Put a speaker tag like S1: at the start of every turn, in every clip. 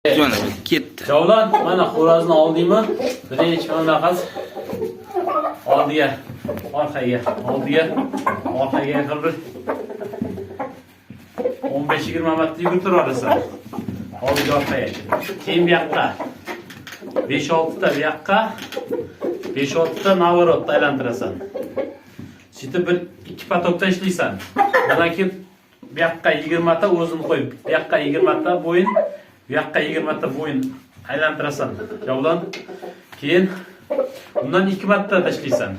S1: Mana ketdi.
S2: Javlon, mana xo'rozni oldingmi? Birinchi bunaqasi oldiga, orqaga, oldiga, orqaga qilib 15-20 marta yugurtirib olasan. Oldiga, orqaga. Keyin bu yoqqa 5-6 ta bu yoqqa 5-6 ta navorotda aylantirasan. Sitib bir 2 patokda ishlaysan. Bundan keyin bu yoqqa 20 ta o'zini qo'yib, bu yoqqa 20 ta bo'yin, bu yoqqa 20 ta bo'yin aylantirasan. Javlon. Keyin bundan 2 marta tashlaysan.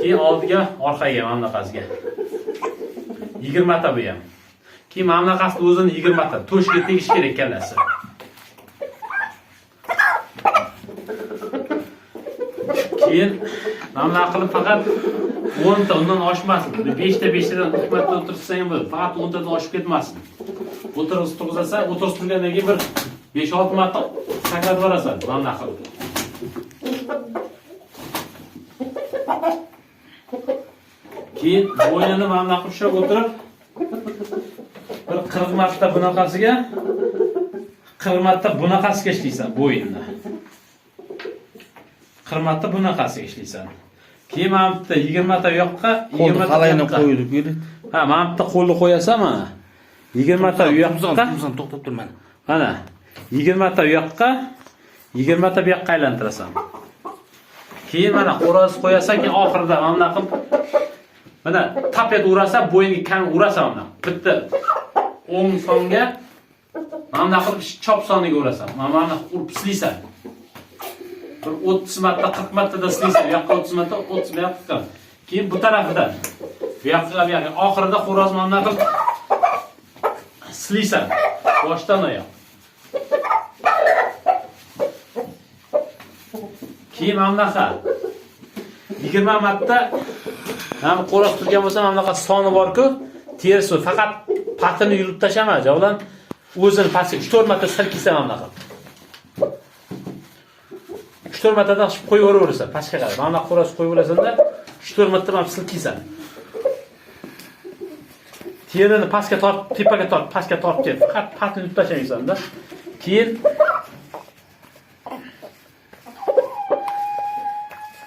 S2: Keyin oldiga, orqaga, mana bunaqasiga. 20 ta bu ham. Keyin mana bunaqasini o'zini 20 ta to'shga tegish kerak kallasi. Keyin mana qilib faqat 10 ta undan oshmasin. 5 ta 5 tadan 2 marta o'tirsang ham bo'ladi. Faqat 10 tadan oshib ketmasin. O'tirsa, turgandan keyin bir 5-6 marta sakratib borasan. Mana qilib. Keyin bo'ynini mana qilib ushlab o'tirib bir 40 marta bunaqasiga 40 marta bunaqasiga ishlaysan bo'yinni. 40 marta bunaqasiga ishlaysan. Keyin mana bitta 20 ta yoqqa 20 ta
S1: qalayini qo'yib yurib.
S2: Ha, mana bitta qo'lni qo'yasan mana. 20 ta yoqqa
S1: to'xtab tur mana.
S2: Mana 20 ta yoqqa 20 ta bu yoqqa aylantirasan. Keyin mana xo'roz qo'yasan, keyin oxirida mana qilib mana tapet urasan, bo'yinga kam urasan mana. Bitta o'ng songa mana qilib chop soniga urasan. Mana urib silaysan. Bir 30 marta, 40 marta da silaysan. Bu yoqqa 30 marta, 30 bu yoqqa. Keyin bu tarafidan bu yoqqa, oxirida xo'roz mana qilib silaysan. Boshdan oyoq. Keyin mana bunaqa 20 marta ham qo'roq turgan bo'lsa, mana bunaqa soni bor-ku, terisi faqat patini yurib tashama, javlon. O'zini pastga 3-4 marta silkiysan mana bunaqa. 3-4 martadan qo'yib yuraverasan, pastga qarab. Mana bunaqa qo'roq qo'yib olasanda 3-4 marta ham silkiysan. Terini pastga tortib, tepaga tortib, pastga tortib ket. Faqat patini yurib tashamaysan-da. Keyin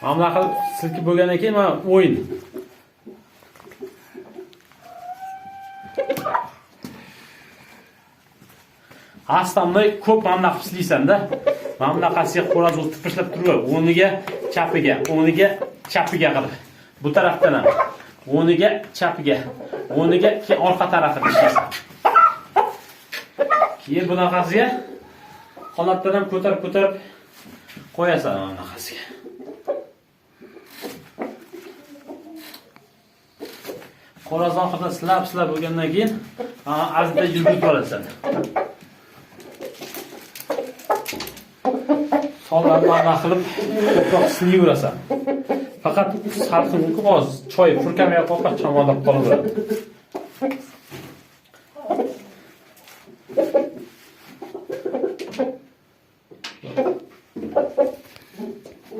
S2: mana qilib silkib bo'lgandan keyin mana o'yin. Astamay ko'p mana qilib silaysan-da. Mana bunaqasiga xo'roz tipirlab turib, o'rniga, chapiga, o'rniga, chapiga qilib. Bu tarafdan ham o'rniga, chapiga, o'rniga, keyin orqa tarafini ishlaysan. Keyin bunaqasiga qanotdan ham ko'tarib qo'yasan mana bunaqasiga. Xo'roz oxirida silab bo'lgandan keyin azda yurib olasan. Soldan mana qilib ko'proq silayverasan. Faqat salqin oz choy purkamay qo'yib chamonlab qolaveradi.